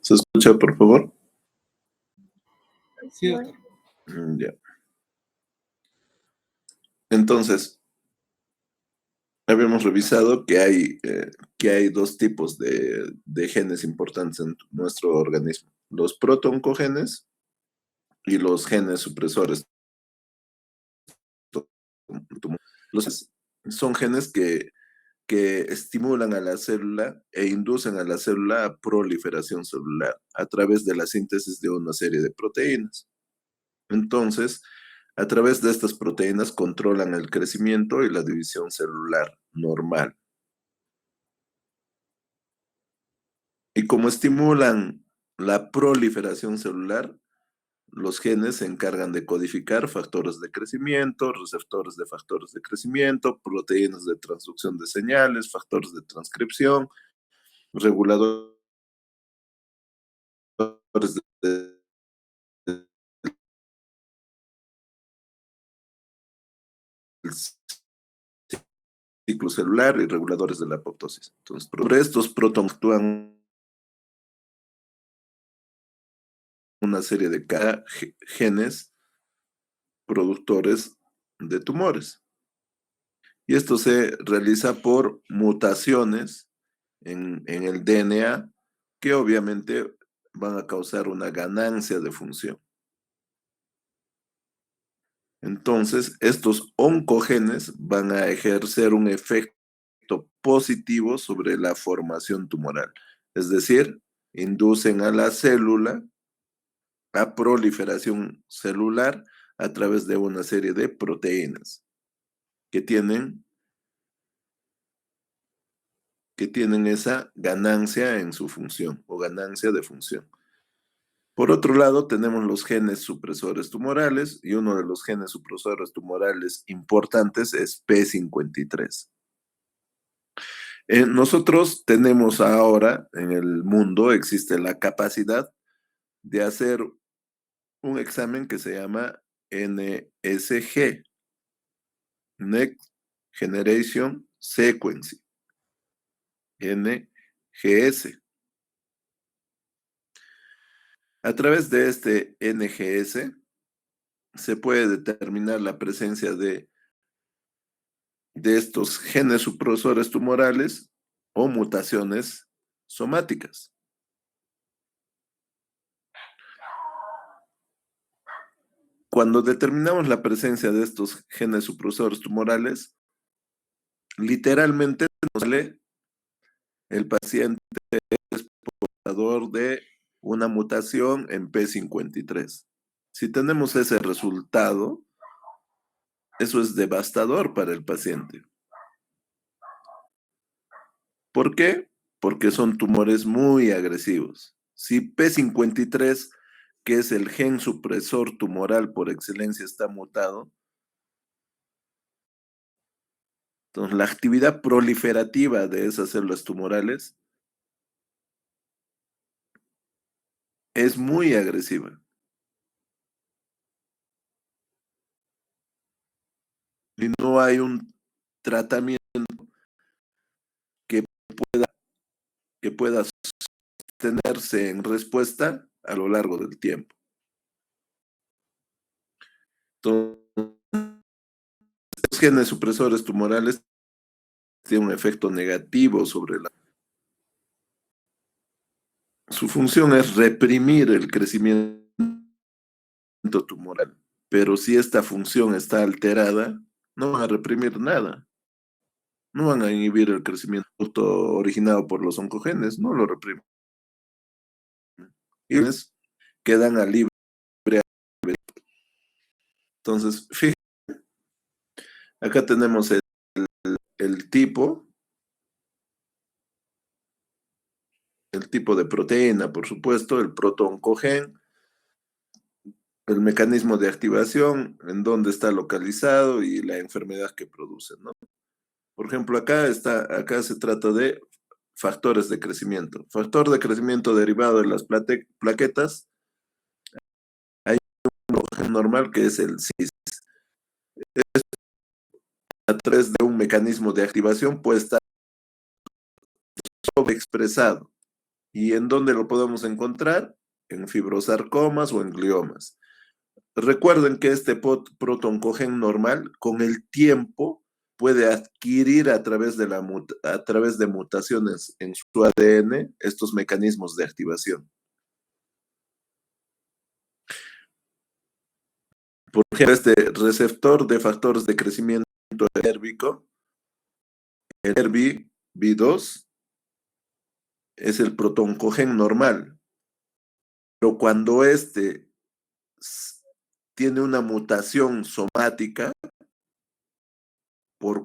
¿Se escucha, por favor? Sí, doctor. Ya. Entonces, habíamos revisado que hay dos tipos de genes importantes en nuestro organismo: los protooncogenes y los genes supresores. Los son genes que estimulan a la célula e inducen a la célula a proliferación celular a través de la síntesis de una serie de proteínas. Entonces, a través de estas proteínas controlan el crecimiento y la división celular normal. Y como estimulan la proliferación celular, los genes se encargan de codificar factores de crecimiento, receptores de factores de crecimiento, proteínas de transducción de señales, factores de transcripción, reguladores de ciclo celular y reguladores de la apoptosis. Entonces, sobre estos protones actúan una serie de genes productores de tumores. Y esto se realiza por mutaciones en el DNA que obviamente van a causar una ganancia de función. Entonces, estos oncogenes van a ejercer un efecto positivo sobre la formación tumoral. Es decir, inducen a la célula a proliferación celular a través de una serie de proteínas que tienen esa ganancia en su función o ganancia de función. Por otro lado, tenemos los genes supresores tumorales y uno de los genes supresores tumorales importantes es P53. Nosotros tenemos ahora en el mundo, existe la capacidad de hacer un examen que se llama NSG, Next Generation Sequencing, NGS. A través de este NGS se puede determinar la presencia de estos genes supresores tumorales o mutaciones somáticas. Cuando determinamos la presencia de estos genes supresores tumorales, literalmente nos sale el paciente es portador de una mutación en P53. Si tenemos ese resultado, eso es devastador para el paciente. ¿Por qué? Porque son tumores muy agresivos. Si P53, que es el gen supresor tumoral por excelencia, está mutado, entonces la actividad proliferativa de esas células tumorales es muy agresiva. Y no hay un tratamiento que pueda sostenerse en respuesta a lo largo del tiempo. Entonces, los genes supresores tumorales tienen un efecto negativo sobre su función es reprimir el crecimiento tumoral, pero si esta función está alterada, no van a reprimir nada, no van a inhibir el crecimiento originado por los oncogenes, no lo reprimen. Y quedan a libre. Entonces, fíjense, acá tenemos el tipo de proteína, por supuesto, el protooncogen, el mecanismo de activación, en dónde está localizado y la enfermedad que produce, ¿no? Por ejemplo, acá se trata de factores de crecimiento. Factor de crecimiento derivado de las plaquetas. Hay un gen normal que es el CIS. A través de un mecanismo de activación puede estar sobreexpresado ¿Y en dónde lo podemos encontrar? En fibrosarcomas o en gliomas. Recuerden que este protoncogen normal, con el tiempo, puede adquirir a través de mutaciones en su ADN estos mecanismos de activación. Por ejemplo, este receptor de factores de crecimiento érbico, el ERBB2, es el protoncogen normal, pero cuando este tiene una mutación somática por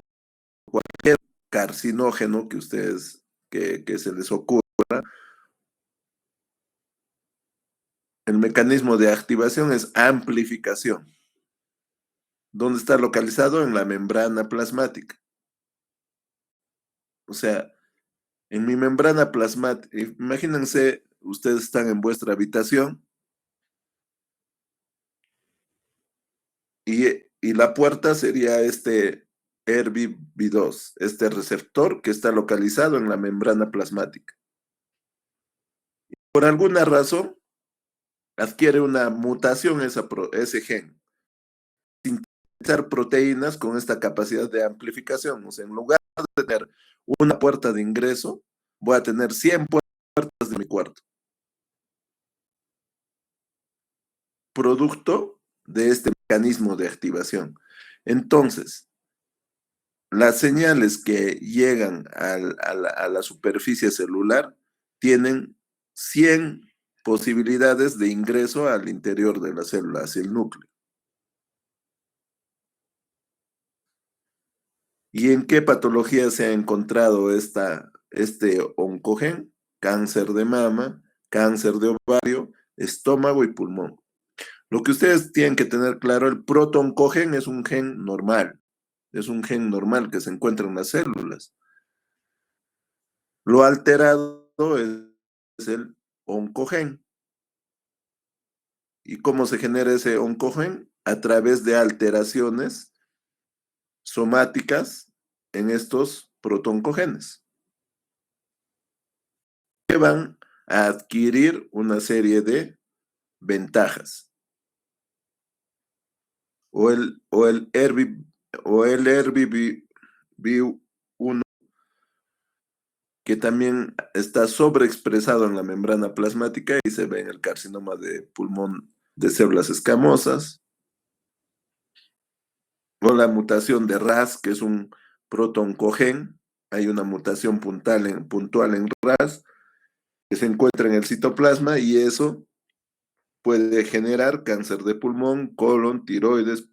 cualquier carcinógeno que ustedes, que se les ocurra, el mecanismo de activación es amplificación. ¿Dónde está localizado? En la membrana plasmática. O sea, en mi membrana plasmática, imagínense, ustedes están en vuestra habitación y la puerta sería este ERBB2, este receptor que está localizado en la membrana plasmática. Por alguna razón, adquiere una mutación ese gen, sintetizar proteínas con esta capacidad de amplificación. O sea, en lugar de tener una puerta de ingreso, voy a tener 100 puertas de mi cuarto. Producto de este mecanismo de activación. Entonces, las señales que llegan a la superficie celular tienen 100 posibilidades de ingreso al interior de la célula, hacia el núcleo. ¿Y en qué patología se ha encontrado este oncogen? Cáncer de mama, cáncer de ovario, estómago y pulmón. Lo que ustedes tienen que tener claro, el protooncogen es un gen normal. Es un gen normal que se encuentra en las células. Lo alterado es el oncogen. ¿Y cómo se genera ese oncogen? A través de alteraciones somáticas en estos protoncogenes, que van a adquirir una serie de ventajas. O el ERBB1, que también está sobreexpresado en la membrana plasmática y se ve en el carcinoma de pulmón de células escamosas, o la mutación de RAS, que es un protoncogen. Hay una mutación puntual en RAS que se encuentra en el citoplasma y eso puede generar cáncer de pulmón, colon, tiroides,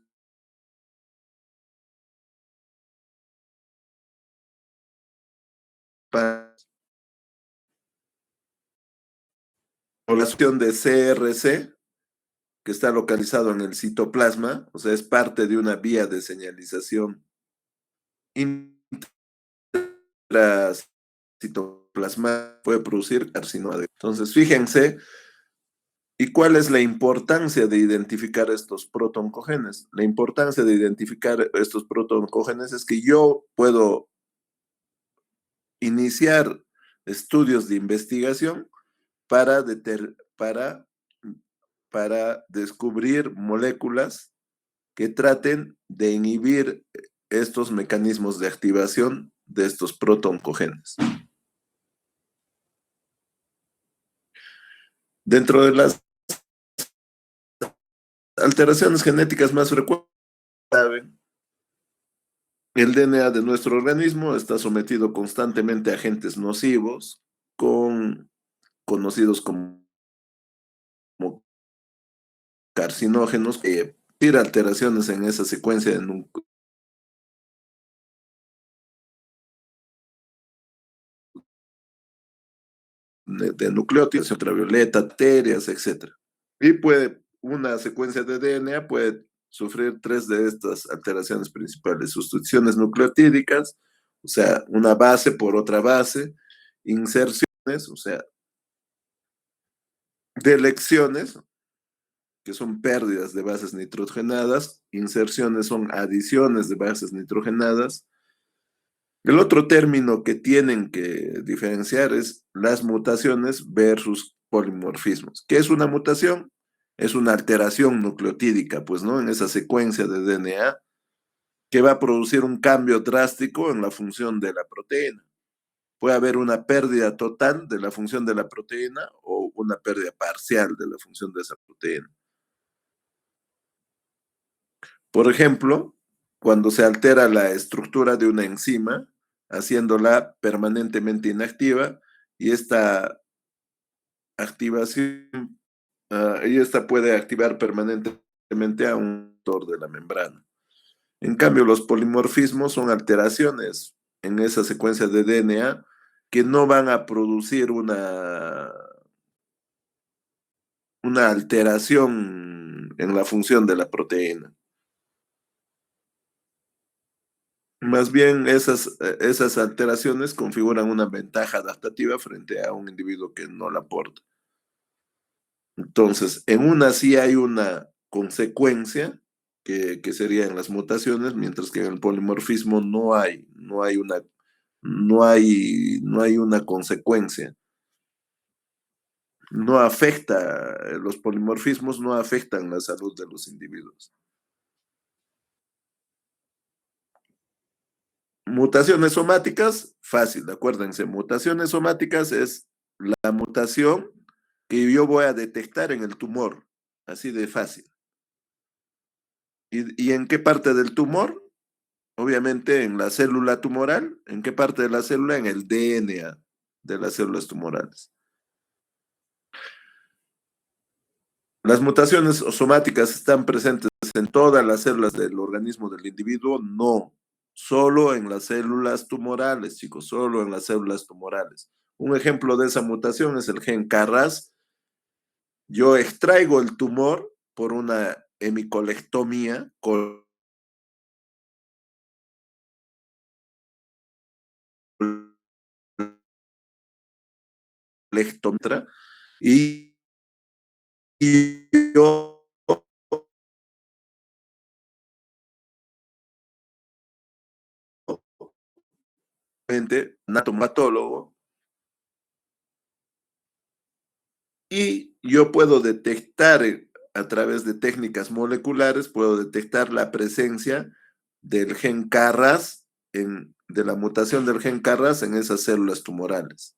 población de CRC, que está localizado en el citoplasma, o sea, es parte de una vía de señalización intracitoplasmática, puede producir carcinoma. Entonces, fíjense, ¿y cuál es la importancia de identificar estos protoncogenes? La importancia de identificar estos protoncogenes es que yo puedo iniciar estudios de investigación para, para descubrir moléculas que traten de inhibir estos mecanismos de activación de estos protoncogenes. Dentro de las alteraciones genéticas más frecuentes, el DNA de nuestro organismo está sometido constantemente a agentes nocivos, conocidos como carcinógenos, que tienen alteraciones en esa secuencia de nucleótidos, ultravioleta, bacterias, etc. Y una secuencia de DNA puede sufrir tres de estas alteraciones principales: sustituciones nucleotídicas, o sea, una base por otra base; inserciones, o sea, delecciones, que son pérdidas de bases nitrogenadas; inserciones son adiciones de bases nitrogenadas; El otro término que tienen que diferenciar es las mutaciones versus polimorfismos. ¿Qué es una mutación? Es una alteración nucleotídica, pues, ¿no? En esa secuencia de DNA que va a producir un cambio drástico en la función de la proteína. Puede haber una pérdida total de la función de la proteína o una pérdida parcial de la función de esa proteína. Por ejemplo, cuando se altera la estructura de una enzima, haciéndola permanentemente inactiva, y esta activación, y esta puede activar permanentemente a un actor de la membrana. En cambio, los polimorfismos son alteraciones en esa secuencia de DNA que no van a producir una alteración en la función de la proteína. Más bien, esas alteraciones configuran una ventaja adaptativa frente a un individuo que no la aporta. Entonces, en una sí hay una consecuencia, que serían las mutaciones, mientras que en el polimorfismo no hay una consecuencia. No afecta, los polimorfismos no afectan la salud de los individuos. Mutaciones somáticas, fácil, acuérdense, mutaciones somáticas es la mutación que yo voy a detectar en el tumor, así de fácil. ¿Y en qué parte del tumor? Obviamente en la célula tumoral. ¿En qué parte de la célula? En el DNA de las células tumorales. ¿Las mutaciones somáticas están presentes en todas las células del organismo del individuo? No, solo en las células tumorales, chicos, solo en las células tumorales. Un ejemplo de esa mutación es el gen KRAS. Yo extraigo el tumor por una hemicolectomía, colectometría, y yo anatomatólogo, y yo puedo detectar a través de técnicas moleculares, puedo detectar la presencia del gen KRAS, de la mutación del gen KRAS en esas células tumorales.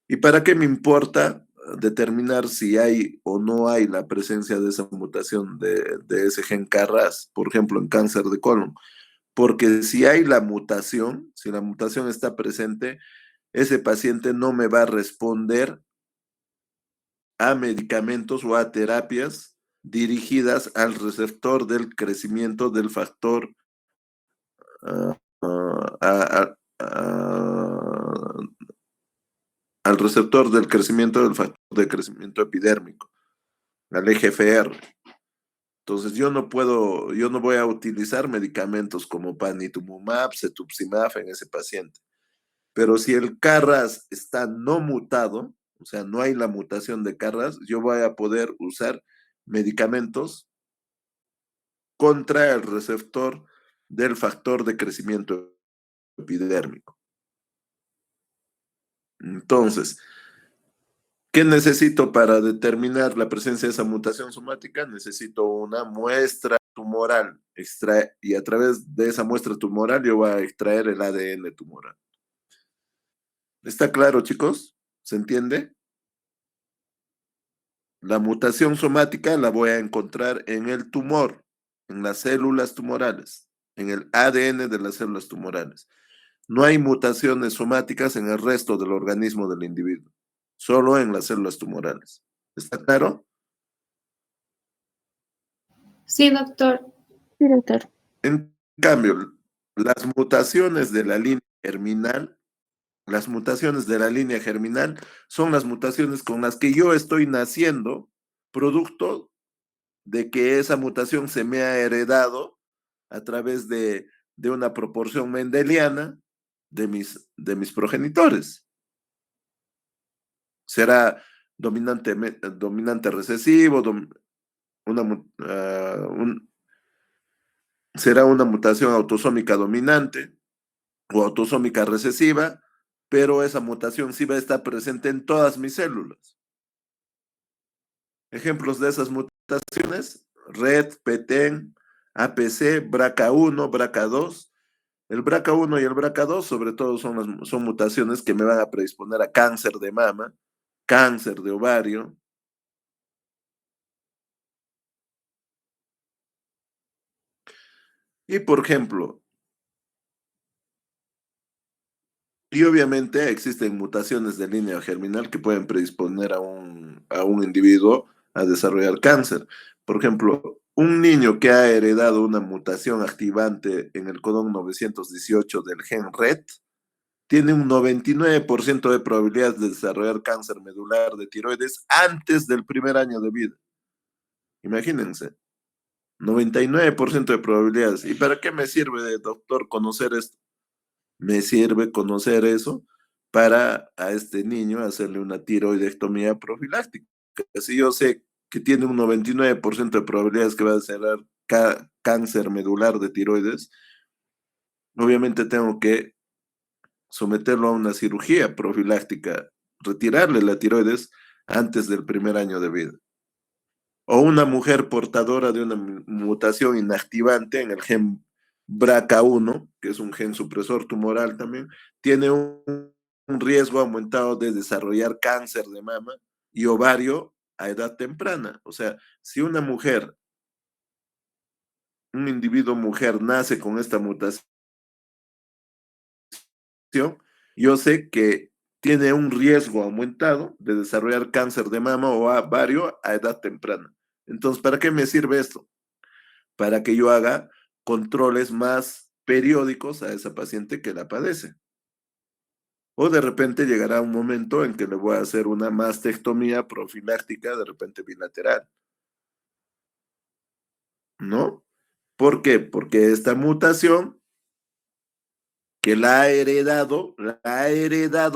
¿Y para qué me importa determinar si hay o no hay la presencia de esa mutación de ese gen KRAS, por ejemplo, en cáncer de colon? Porque si hay la mutación, si la mutación está presente, ese paciente no me va a responder a medicamentos o a terapias dirigidas al receptor del crecimiento del factor, uh, uh, a, al receptor del crecimiento del factor de crecimiento epidérmico, al EGFR. Entonces yo no voy a utilizar medicamentos como panitumumab, cetuximab en ese paciente. Pero si el KRAS está no mutado, o sea, no hay la mutación de KRAS, yo voy a poder usar medicamentos contra el receptor del factor de crecimiento epidérmico. Entonces, ¿qué necesito para determinar la presencia de esa mutación somática? Necesito una muestra tumoral, y a través de esa muestra tumoral yo voy a extraer el ADN tumoral. ¿Está claro, chicos? ¿Se entiende? La mutación somática la voy a encontrar en el tumor, en las células tumorales, en el ADN de las células tumorales. No hay mutaciones somáticas en el resto del organismo del individuo, solo en las células tumorales. ¿Está claro? Sí, doctor. Sí, doctor. En cambio, las mutaciones de la línea germinal, las mutaciones de la línea germinal son las mutaciones con las que yo estoy naciendo, producto de que esa mutación se me ha heredado a través de una proporción mendeliana de mis progenitores. Será dominante recesivo, una, será una mutación autosómica dominante, o autosómica recesiva, pero esa mutación sí va a estar presente en todas mis células. Ejemplos de esas mutaciones: RET, PTEN, APC, BRCA1, BRCA2. El BRCA1 y el BRCA2 sobre todo son mutaciones que me van a predisponer a cáncer de mama, cáncer de ovario. Y por ejemplo, y obviamente existen mutaciones de línea germinal que pueden predisponer a un individuo a desarrollar cáncer. Por ejemplo, un niño que ha heredado una mutación activante en el codón 918 del gen RET tiene un 99% de probabilidades de desarrollar cáncer medular de tiroides antes del primer año de vida. Imagínense, 99% de probabilidades. ¿Y para qué me sirve, doctor, conocer esto? Me sirve conocer eso para a este niño hacerle una tiroidectomía profiláctica. Si yo sé que tiene un 99% de probabilidades que va a desarrollar cáncer medular de tiroides, obviamente tengo que someterlo a una cirugía profiláctica, retirarle la tiroides antes del primer año de vida. O una mujer portadora de una mutación inactivante en el gen BRCA1, que es un gen supresor tumoral también, tiene un riesgo aumentado de desarrollar cáncer de mama y ovario a edad temprana. O sea, si una mujer, un individuo mujer nace con esta mutación, yo sé que tiene un riesgo aumentado de desarrollar cáncer de mama o ovario a edad temprana. Entonces, ¿para qué me sirve esto? Para que yo haga controles más periódicos a esa paciente que la padece. O de repente llegará un momento en que le voy a hacer una mastectomía profiláctica, de repente bilateral, ¿no? ¿Por qué? Porque esta mutación que la ha heredado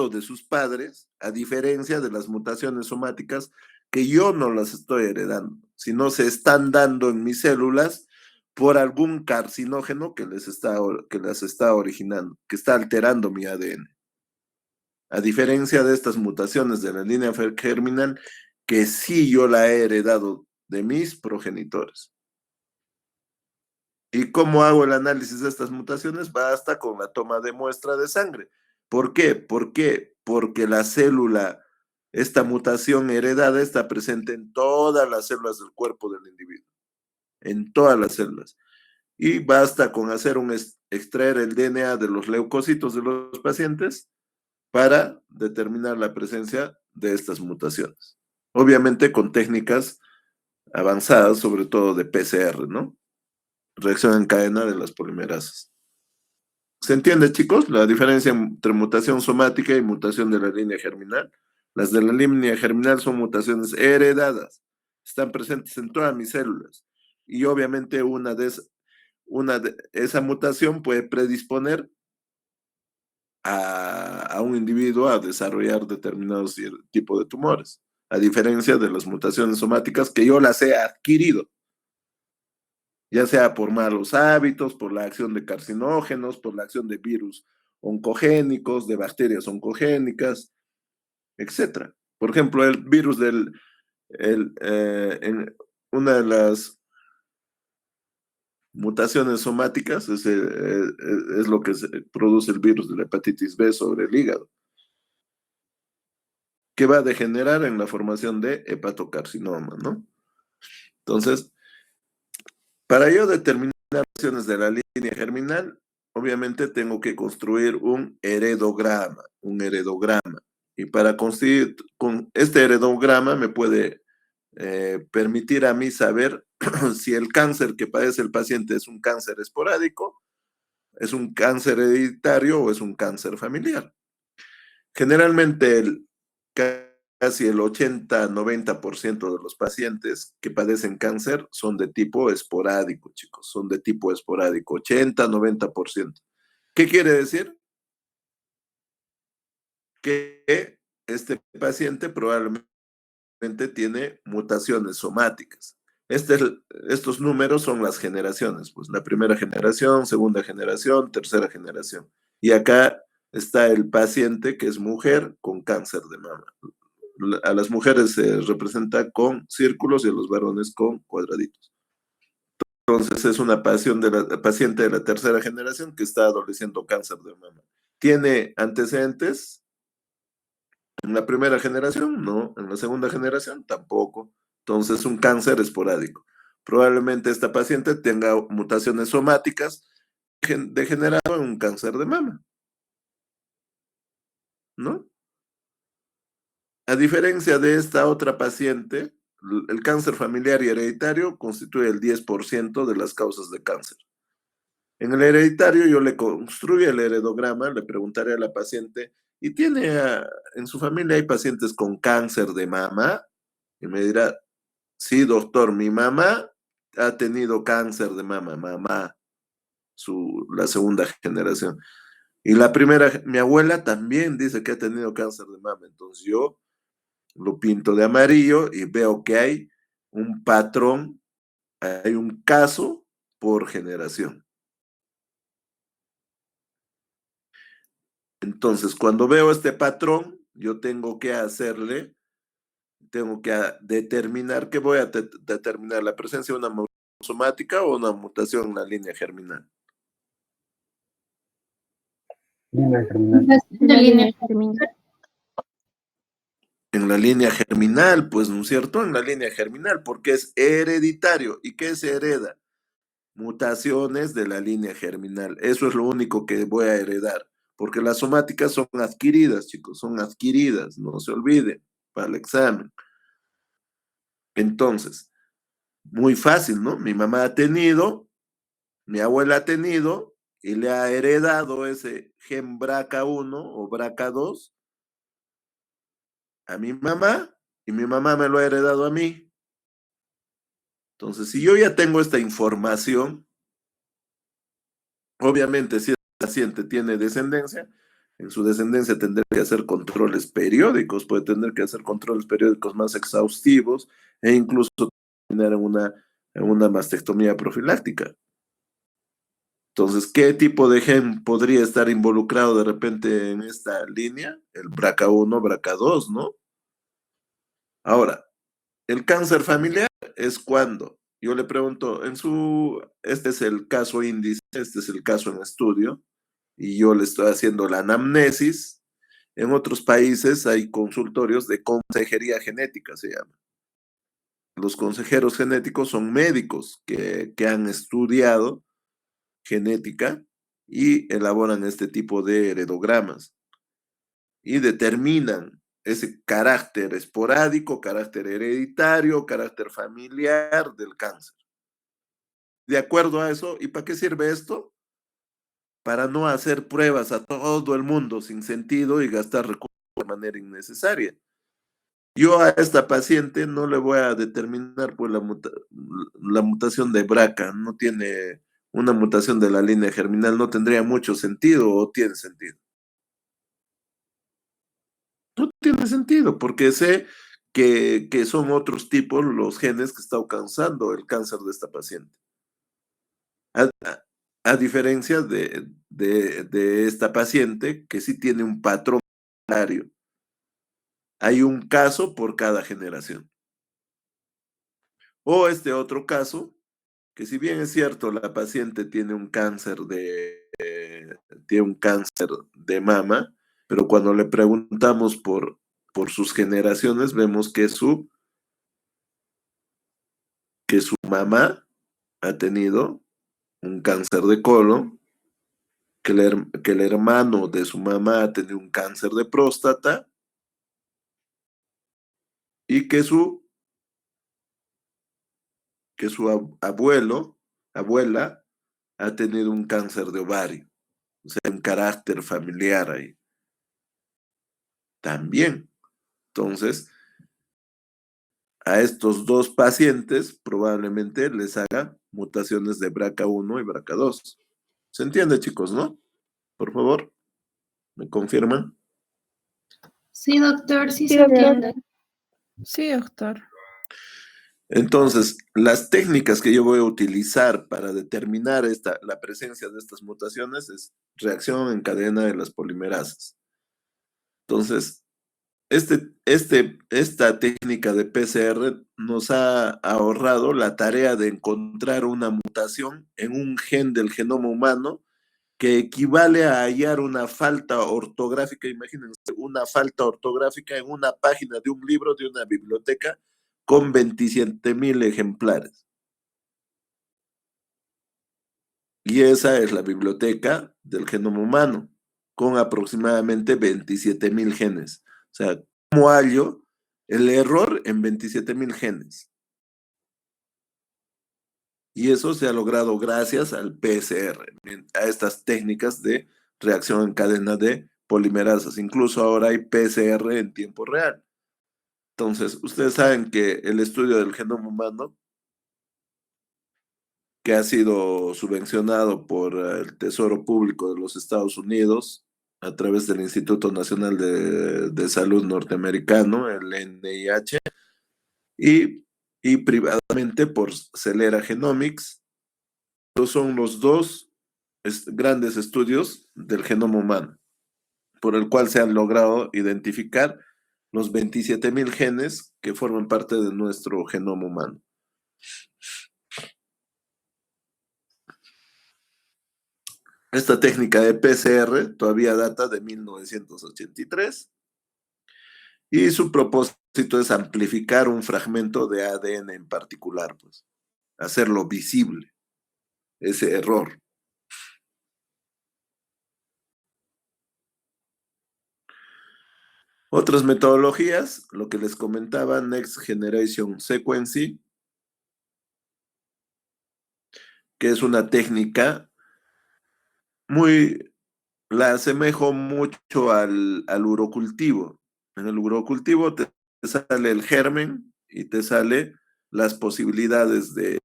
de sus padres, a diferencia de las mutaciones somáticas que yo no las estoy heredando, sino se están dando en mis células por algún carcinógeno que las está originando, que está alterando mi ADN. A diferencia de estas mutaciones de la línea germinal, que sí yo la he heredado de mis progenitores. ¿Y cómo hago el análisis de estas mutaciones? Basta con la toma de muestra de sangre. ¿Por qué? ¿Por qué? Porque la célula, esta mutación heredada está presente en todas las células del cuerpo del individuo, en todas las células. Y basta con extraer el DNA de los leucocitos de los pacientes para determinar la presencia de estas mutaciones. Obviamente con técnicas avanzadas, sobre todo de PCR, ¿no? Reacción en cadena de las polimerasas. ¿Se entiende, chicos, la diferencia entre mutación somática y mutación de la línea germinal? Las de la línea germinal son mutaciones heredadas, están presentes en todas mis células y obviamente esa mutación puede predisponer a un individuo a desarrollar determinados tipos de tumores, a diferencia de las mutaciones somáticas que yo las he adquirido, ya sea por malos hábitos, por la acción de carcinógenos, por la acción de virus oncogénicos, de bacterias oncogénicas, etcétera. Por ejemplo, el virus en una de las mutaciones somáticas es lo que produce el virus de la hepatitis B sobre el hígado, que va a degenerar en la formación de hepatocarcinoma, ¿no? Entonces, para yo determinar acciones de la línea germinal, obviamente tengo que construir un heredograma, Y para construir con este heredograma me puede permitir a mí saber si el cáncer que padece el paciente es un cáncer esporádico, es un cáncer hereditario o es un cáncer familiar. Generalmente casi el 80-90% de los pacientes que padecen cáncer son de tipo esporádico, chicos, son de tipo esporádico, 80-90%. ¿Qué quiere decir? Que este paciente probablemente tiene mutaciones somáticas. Estos números son las generaciones, pues la primera generación, segunda generación, tercera generación. Y acá está el paciente que es mujer con cáncer de mama. A las mujeres se representa con círculos y a los varones con cuadraditos. Entonces es una paciente de la tercera generación que está adoleciendo cáncer de mama. ¿Tiene antecedentes? En la primera generación, no. En la segunda generación, tampoco. Entonces, un cáncer esporádico. Probablemente esta paciente tenga mutaciones somáticas degenerado en un cáncer de mama, ¿no? A diferencia de esta otra paciente, el cáncer familiar y hereditario constituye el 10% de las causas de cáncer. En el hereditario yo le construyo el heredograma, le preguntaré a la paciente, ¿y en su familia hay pacientes con cáncer de mama? Y me dirá, sí, doctor, mi mamá ha tenido cáncer de mama, la segunda generación. Y la primera, mi abuela también dice que ha tenido cáncer de mama. Entonces yo lo pinto de amarillo y veo que hay un patrón, hay un caso por generación. Entonces, cuando veo este patrón, yo tengo que determinar que voy a determinar la presencia de una mutación somática o una mutación en la línea germinal. En la línea germinal, pues, ¿no es cierto? En la línea germinal, porque es hereditario. ¿Y qué se hereda? Mutaciones de la línea germinal. Eso es lo único que voy a heredar, porque las somáticas son adquiridas, chicos, son adquiridas, no se olviden, para el examen. Entonces, muy fácil, ¿no? Mi mamá ha tenido, mi abuela ha tenido, y le ha heredado ese gen BRCA1 o BRCA2 a mi mamá, y mi mamá me lo ha heredado a mí. Entonces, si yo ya tengo esta información, obviamente si el paciente tiene descendencia, en su descendencia tendrá que hacer controles periódicos, puede tener que hacer controles periódicos más exhaustivos e incluso terminar en una mastectomía profiláctica. Entonces, ¿qué tipo de gen podría estar involucrado de repente en esta línea? El BRCA1, BRCA2, ¿no? Ahora, el cáncer familiar es cuando yo le pregunto, este es el caso índice, este es el caso en estudio, y yo le estoy haciendo la anamnesis. En otros países hay consultorios de consejería genética, se llama. Los consejeros genéticos son médicos que han estudiado genética y elaboran este tipo de heredogramas y determinan ese carácter esporádico, carácter hereditario, carácter familiar del cáncer. De acuerdo a eso, ¿y para qué sirve esto? Para no hacer pruebas a todo el mundo sin sentido y gastar recursos de manera innecesaria. Yo a esta paciente no le voy a determinar pues la mutación de BRCA, no tiene una mutación de la línea germinal, no tendría mucho sentido o tiene sentido. No tiene sentido, porque sé que son otros tipos los genes que está causando el cáncer de esta paciente. A diferencia de esta paciente que sí tiene un patrón primario. Hay un caso por cada generación. O este otro caso, que si bien es cierto, la paciente tiene un cáncer de mama, pero cuando le preguntamos por sus generaciones, vemos que su mamá ha tenido un cáncer de colon, que el hermano de su mamá ha tenido un cáncer de próstata y que su abuela, ha tenido un cáncer de ovario. O sea, un carácter familiar ahí. También. Entonces, a estos dos pacientes probablemente les haga mutaciones de BRCA1 y BRCA2. ¿Se entiende, chicos, no? Por favor, ¿me confirman? Sí, doctor, sí se entiende. Sí, doctor. Entonces, las técnicas que yo voy a utilizar para determinar la presencia de estas mutaciones es reacción en cadena de las polimerasas. Entonces, esta técnica de PCR nos ha ahorrado la tarea de encontrar una mutación en un gen del genoma humano que equivale a hallar una falta ortográfica, imagínense, una falta ortográfica en una página de un libro de una biblioteca con 27.000 ejemplares. Y esa es la biblioteca del genoma humano, con aproximadamente 27.000 genes. O sea, ¿cómo hallo el error en 27.000 genes? Y eso se ha logrado gracias al PCR, a estas técnicas de reacción en cadena de polimerasas. Incluso ahora hay PCR en tiempo real. Entonces, ustedes saben que el estudio del genoma humano, que ha sido subvencionado por el Tesoro Público de los Estados Unidos a través del Instituto Nacional de Salud norteamericano, el NIH, y, y privadamente por Celera Genomics. Estos son los dos grandes estudios del genoma humano, por el cual se han logrado identificar los 27.000 genes que forman parte de nuestro genoma humano. Esta técnica de PCR todavía data de 1983 y su propósito es amplificar un fragmento de ADN en particular, pues, hacerlo visible, ese error. Otras metodologías, lo que les comentaba, Next Generation Sequencing, que es una técnica la asemejo mucho al urocultivo. En el urocultivo te sale el germen y te sale las posibilidades de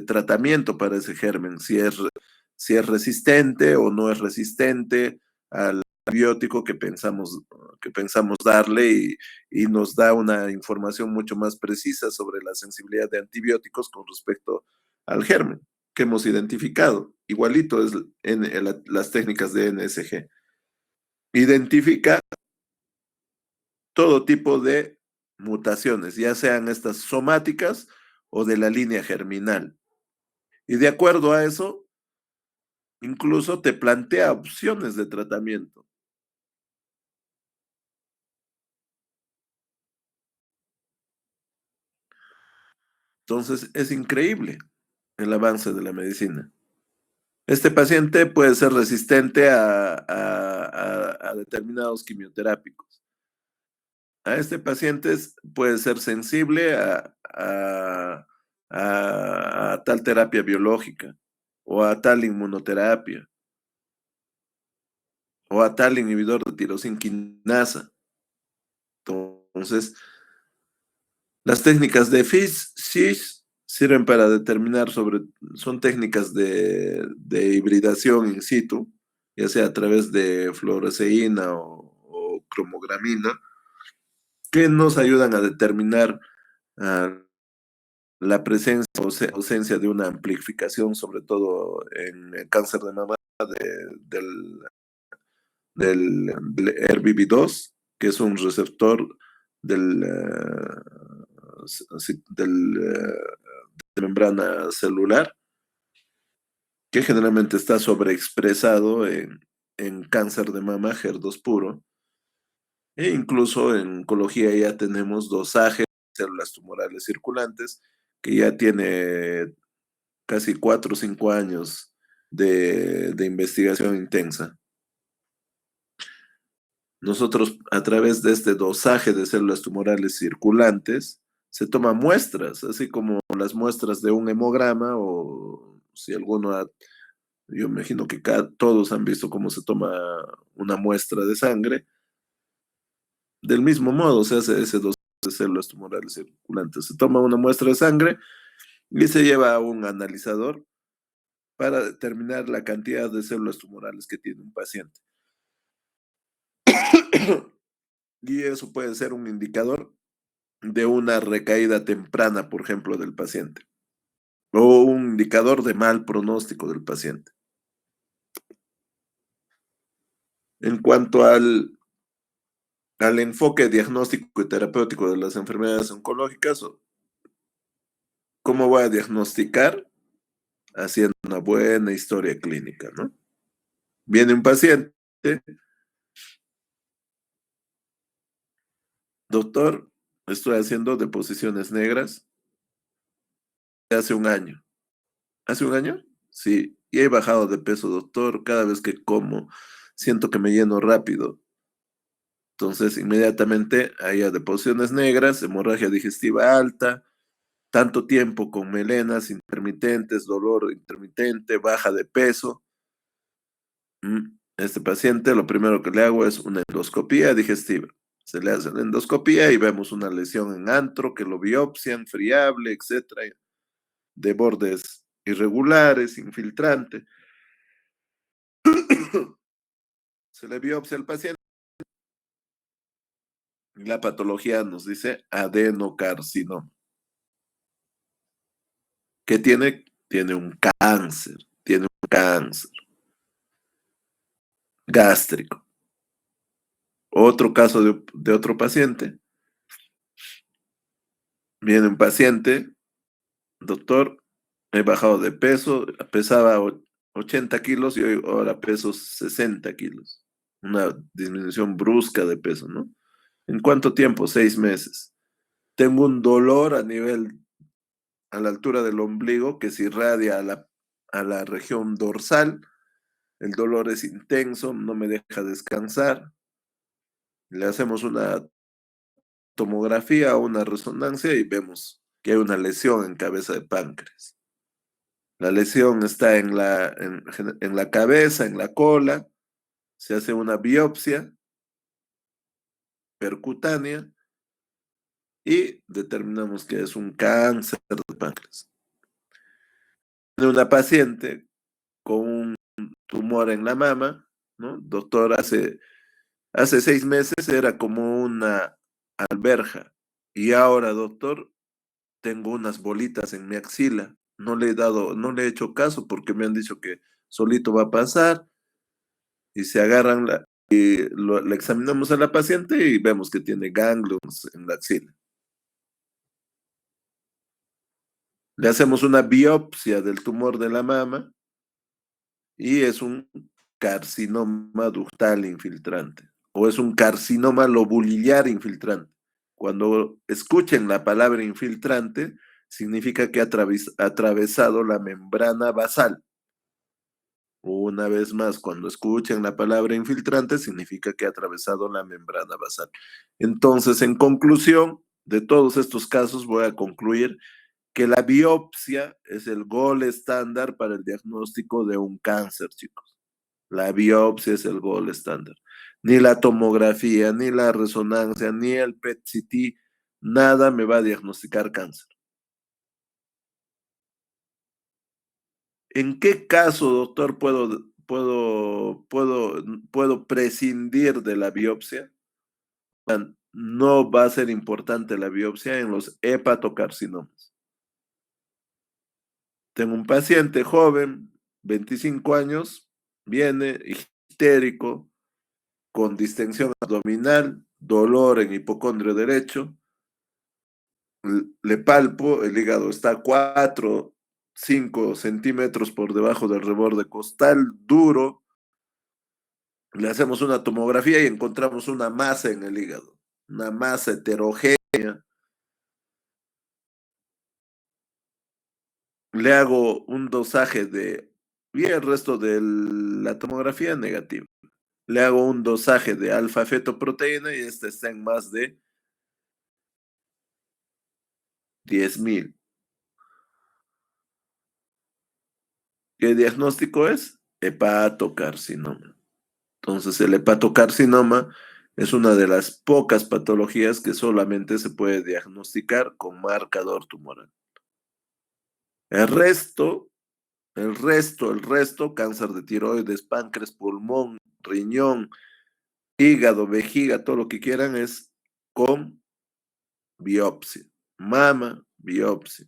tratamiento para ese germen, si es resistente o no es resistente al antibiótico que pensamos darle y nos da una información mucho más precisa sobre la sensibilidad de antibióticos con respecto al germen que hemos identificado. Igualito es las técnicas de NSG. Identifica todo tipo de mutaciones, ya sean estas somáticas o de la línea germinal. Y de acuerdo a eso, incluso te plantea opciones de tratamiento. Entonces, es increíble el avance de la medicina. Este paciente puede ser resistente a determinados quimioterápicos. A este paciente puede ser sensible a tal terapia biológica o a tal inmunoterapia o a tal inhibidor de tirosina quinasa. Entonces, las técnicas de FISH sirven para determinar son técnicas de hibridación in situ, ya sea a través de fluoresceína o cromogramina, que nos ayudan a determinar uh, la presencia o ausencia de una amplificación, sobre todo en el cáncer de mama del, del RBB2, que es un receptor del, de membrana celular, que generalmente está sobreexpresado en cáncer de mama, HER2 puro, e incluso en oncología ya tenemos dosaje de células tumorales circulantes, que ya tiene casi 4 o 5 años de investigación intensa. Nosotros, a través de este dosaje de células tumorales circulantes, se toman muestras, así como las muestras de un hemograma, o si yo me imagino que todos han visto cómo se toma una muestra de sangre. Del mismo modo se hace ese dosaje de células tumorales circulantes. Se toma una muestra de sangre y se lleva a un analizador para determinar la cantidad de células tumorales que tiene un paciente. Y eso puede ser un indicador de una recaída temprana, por ejemplo, del paciente, o un indicador de mal pronóstico del paciente. En cuanto al enfoque diagnóstico y terapéutico de las enfermedades oncológicas, ¿cómo voy a diagnosticar? Haciendo una buena historia clínica, ¿no? Viene un paciente, doctor, estoy haciendo deposiciones negras hace un año. ¿Hace un año? Sí, y he bajado de peso, doctor. Cada vez que como, siento que me lleno rápido. Entonces, inmediatamente hay deposiciones negras, hemorragia digestiva alta, tanto tiempo con melenas intermitentes, dolor intermitente, baja de peso. Este paciente, lo primero que le hago es una endoscopía digestiva. Se le hace la endoscopía y vemos una lesión en antro que lo biopsian, friable, etcétera, de bordes irregulares, infiltrante. Se le biopsia al paciente y la patología nos dice adenocarcinoma. ¿Qué tiene? Tiene un cáncer gástrico. Otro caso de otro paciente. Viene un paciente, doctor, he bajado de peso, pesaba 80 kilos y hoy ahora peso 60 kilos. Una disminución brusca de peso, ¿no? ¿En cuánto tiempo? 6 meses. Tengo un dolor a la altura del ombligo que se irradia a la región dorsal. El dolor es intenso, no me deja descansar. Le hacemos una tomografía o una resonancia y vemos que hay una lesión en cabeza de páncreas. La lesión está en la cabeza, en la cola. Se hace una biopsia percutánea y determinamos que es un cáncer de páncreas. De una paciente con un tumor en la mama, ¿no? Doctor, hace 6 meses era como una alberja y ahora, doctor, tengo unas bolitas en mi axila. No le he hecho caso porque me han dicho que solito va a pasar y se agarran la examinamos a la paciente y vemos que tiene ganglios en la axila. Le hacemos una biopsia del tumor de la mama y es un carcinoma ductal infiltrante o es un carcinoma lobulillar infiltrante. Cuando escuchen la palabra infiltrante, significa que ha atravesado la membrana basal. Una vez más, cuando escuchen la palabra infiltrante, significa que ha atravesado la membrana basal. Entonces, en conclusión, de todos estos casos, voy a concluir que la biopsia es el gold estándar para el diagnóstico de un cáncer, chicos. La biopsia es el gold estándar. Ni la tomografía, ni la resonancia, ni el PET-CT, nada me va a diagnosticar cáncer. ¿En qué caso, doctor, puedo prescindir de la biopsia? No va a ser importante la biopsia en los hepatocarcinomas. Tengo un paciente joven, 25 años, viene histérico, con distensión abdominal, dolor en hipocondrio derecho. Le palpo, el hígado está 4, 5 centímetros por debajo del reborde costal, duro. Le hacemos una tomografía y encontramos una masa en el hígado, una masa heterogénea. Le hago un dosaje y el resto de la tomografía negativo. Le hago un dosaje de alfa-fetoproteína y este está en más de 10.000. ¿Qué diagnóstico es? Hepatocarcinoma. Entonces, el hepatocarcinoma es una de las pocas patologías que solamente se puede diagnosticar con marcador tumoral. El resto, cáncer de tiroides, páncreas, pulmón, riñón, hígado, vejiga, todo lo que quieran es con biopsia. Mama, biopsia.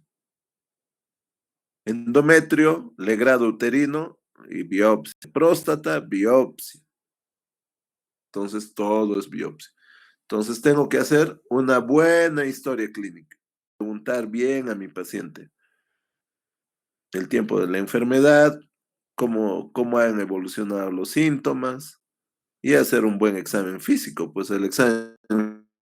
Endometrio, legrado uterino y biopsia. Próstata, biopsia. Entonces, todo es biopsia. Entonces, tengo que hacer una buena historia clínica. Preguntar bien a mi paciente el tiempo de la enfermedad, cómo han evolucionado los síntomas y hacer un buen examen físico. Pues el examen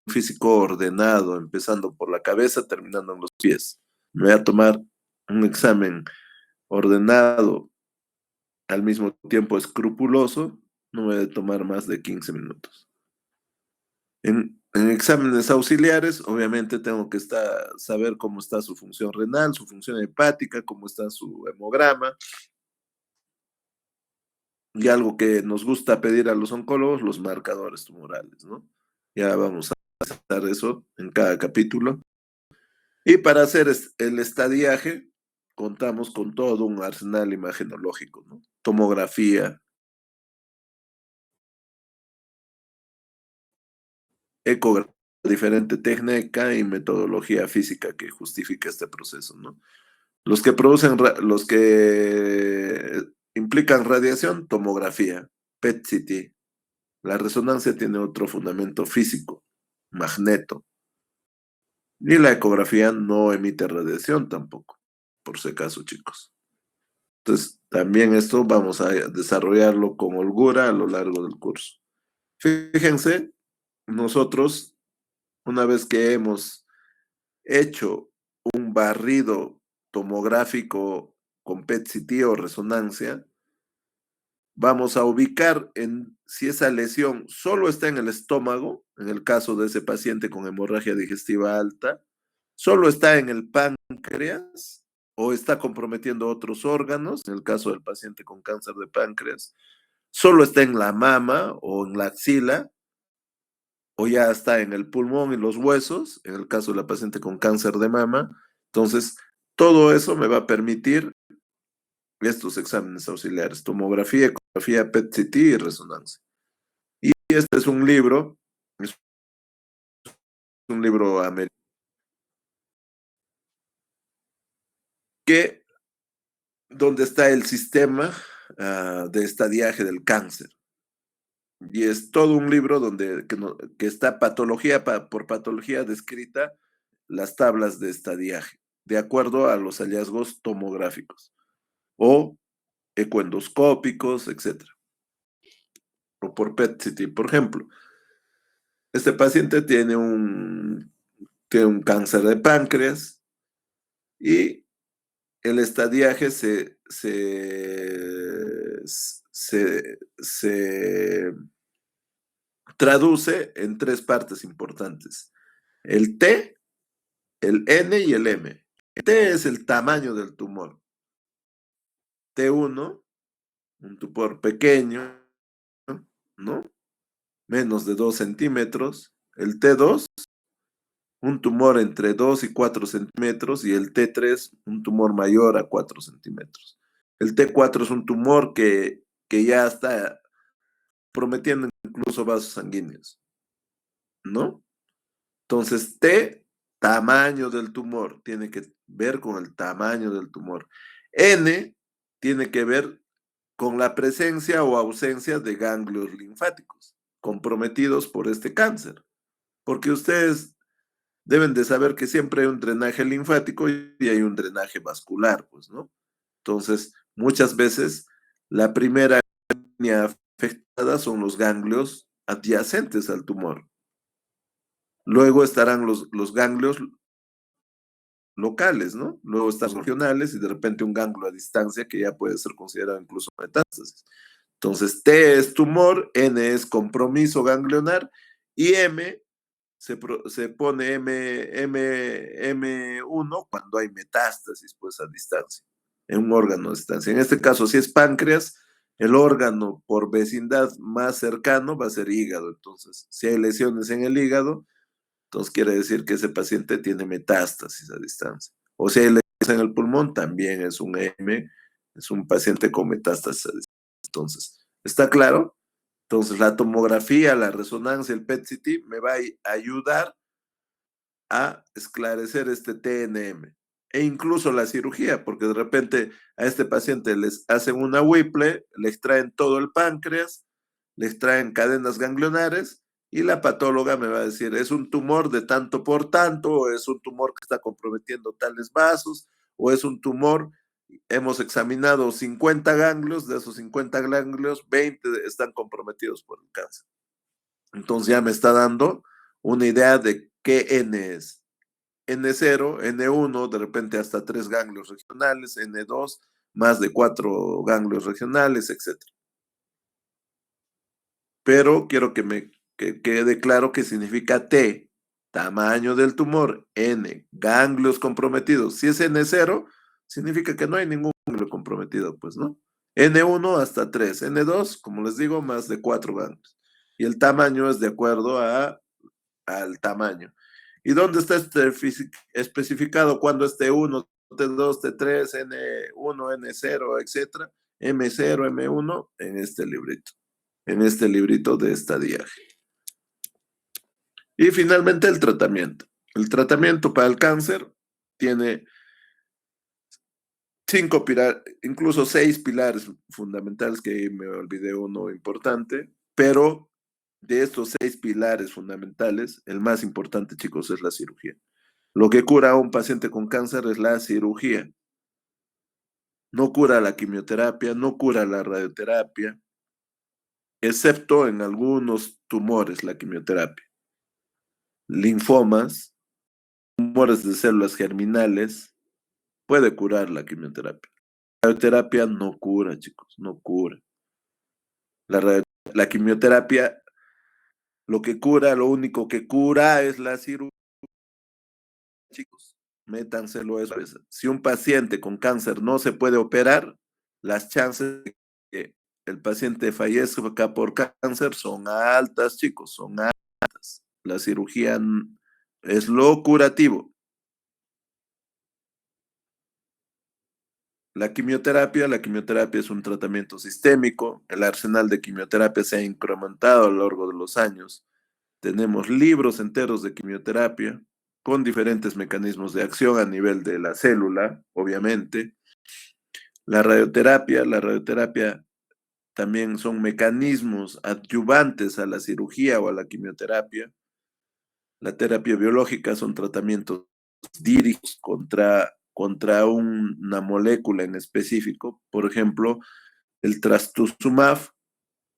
físico ordenado, empezando por la cabeza, terminando en los pies. Me voy a tomar un examen ordenado, al mismo tiempo escrupuloso, no me debe tomar más de 15 minutos. En exámenes auxiliares, obviamente tengo que saber cómo está su función renal, su función hepática, cómo está su hemograma, y algo que nos gusta pedir a los oncólogos, los marcadores tumorales, ¿no? Ya vamos a hacer eso en cada capítulo. Y para hacer el estadiaje, contamos con todo un arsenal imagenológico, ¿no? Tomografía, ecografía, diferente técnica y metodología física que justifica este proceso, ¿no? Los que implican radiación, tomografía, PET-CT. La resonancia tiene otro fundamento físico, magneto. Y la ecografía no emite radiación tampoco, por si acaso, chicos. Entonces, también esto vamos a desarrollarlo con holgura a lo largo del curso. Fíjense, nosotros, una vez que hemos hecho un barrido tomográfico con PET-CT o resonancia, vamos a ubicar en si esa lesión solo está en el estómago, en el caso de ese paciente con hemorragia digestiva alta, solo está en el páncreas o está comprometiendo otros órganos, en el caso del paciente con cáncer de páncreas, solo está en la mama o en la axila, o ya está en el pulmón y los huesos, en el caso de la paciente con cáncer de mama. Entonces, todo eso me va a permitir estos exámenes auxiliares, tomografía, ecografía, PET-CT y resonancia. Y este es un libro americano que donde está el sistema de estadiaje del cáncer. Y es todo un libro donde que está por patología descrita las tablas de estadiaje, de acuerdo a los hallazgos tomográficos o ecoendoscópicos, etcétera. O por PET-CT, por ejemplo. Este paciente tiene un cáncer de páncreas y el estadiaje se traduce en tres partes importantes. El T, el N y el M. El T es el tamaño del tumor. T1, un tumor pequeño, ¿no? Menos de 2 centímetros. El T2, un tumor entre 2 y 4 centímetros. Y el T3, un tumor mayor a 4 centímetros. El T4 es un tumor que ya está prometiendo incluso vasos sanguíneos, ¿no? Entonces, T, tamaño del tumor, tiene que ver con el tamaño del tumor. N, tiene que ver con la presencia o ausencia de ganglios linfáticos comprometidos por este cáncer. Porque ustedes deben de saber que siempre hay un drenaje linfático y hay un drenaje vascular, pues, ¿no? Entonces, muchas veces la primera línea afectada son los ganglios adyacentes al tumor. Luego estarán los ganglios locales, ¿no? Luego están los regionales y de repente un ganglio a distancia que ya puede ser considerado incluso metástasis. Entonces, T es tumor, N es compromiso ganglionar y M se pone M1 cuando hay metástasis, pues a distancia, en un órgano a distancia. En este caso, si es páncreas, el órgano por vecindad más cercano va a ser hígado. Entonces, si hay lesiones en el hígado, entonces quiere decir que ese paciente tiene metástasis a distancia. O si hay lesiones en el pulmón, también es un M, es un paciente con metástasis a distancia. Entonces, ¿está claro? Entonces, la tomografía, la resonancia, el PET-CT me va a ayudar a esclarecer este TNM e incluso la cirugía, porque de repente a este paciente les hacen una Whipple, le extraen todo el páncreas, le extraen cadenas ganglionares y la patóloga me va a decir, es un tumor de tanto por tanto, o es un tumor que está comprometiendo tales vasos, o es un tumor, hemos examinado 50 ganglios, de esos 50 ganglios, 20 están comprometidos por el cáncer. Entonces ya me está dando una idea de qué N es. N0, N1, de repente hasta 3 ganglios regionales, N2, más de 4 ganglios regionales, etc. Pero quiero que quede claro qué significa T, tamaño del tumor, N, ganglios comprometidos. Si es N0, significa que no hay ningún ganglio comprometido, pues, ¿no? N1 hasta 3, N2, como les digo, más de 4 ganglios. Y el tamaño es de acuerdo al tamaño. ¿Y dónde está especificado cuando es T1, T2, T3, N1, N0, etcétera? M0, M1, en este librito de estadiaje. Y finalmente el tratamiento. El tratamiento para el cáncer tiene 5 pilares, incluso 6 pilares fundamentales, que me olvidé uno importante, pero de estos 6 pilares fundamentales, el más importante, chicos, es la cirugía. Lo que cura a un paciente con cáncer es la cirugía. No cura la quimioterapia, no cura la radioterapia, excepto en algunos tumores, la quimioterapia. Linfomas, tumores de células germinales, puede curar la quimioterapia. La radioterapia no cura, chicos, no cura. La quimioterapia, lo que cura, lo único que cura es la cirugía, chicos. Métanselo eso. Si un paciente con cáncer no se puede operar, las chances de que el paciente fallezca por cáncer son altas, chicos, son altas. La cirugía es lo curativo. La quimioterapia es un tratamiento sistémico. El arsenal de quimioterapia se ha incrementado a lo largo de los años. Tenemos libros enteros de quimioterapia con diferentes mecanismos de acción a nivel de la célula, obviamente. La radioterapia también son mecanismos adyuvantes a la cirugía o a la quimioterapia. La terapia biológica son tratamientos dirigidos contra una molécula en específico. Por ejemplo, el trastuzumab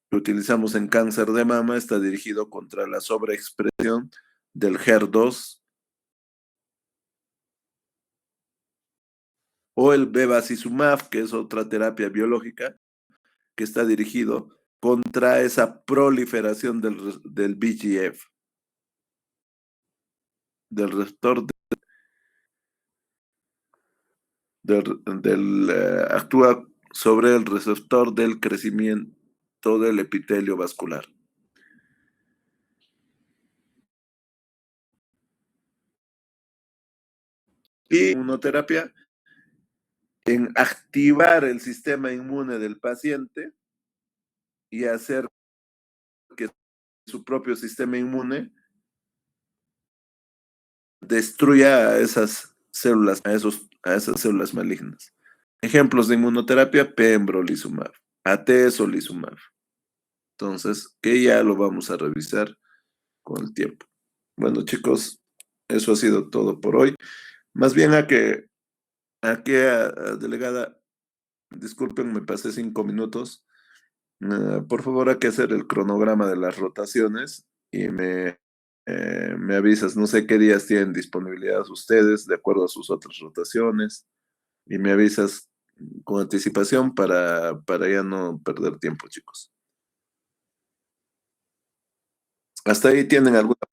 que utilizamos en cáncer de mama está dirigido contra la sobreexpresión del HER2, o el bevacizumab, que es otra terapia biológica que está dirigido contra esa proliferación del VEGF, del receptor actúa sobre el receptor del crecimiento del epitelio vascular. Y inmunoterapia en activar el sistema inmune del paciente y hacer que su propio sistema inmune destruya a esas células, a esas células malignas. Ejemplos de inmunoterapia: pembrolizumab, atezolizumab. Entonces, que ya lo vamos a revisar con el tiempo. Bueno, chicos, eso ha sido todo por hoy. Más bien delegada, disculpen, me pasé 5 minutos. Por favor, hay que hacer el cronograma de las rotaciones y me avisas, no sé qué días tienen disponibilidad ustedes de acuerdo a sus otras rotaciones, y me avisas con anticipación para ya no perder tiempo, chicos. ¿Hasta ahí tienen alguna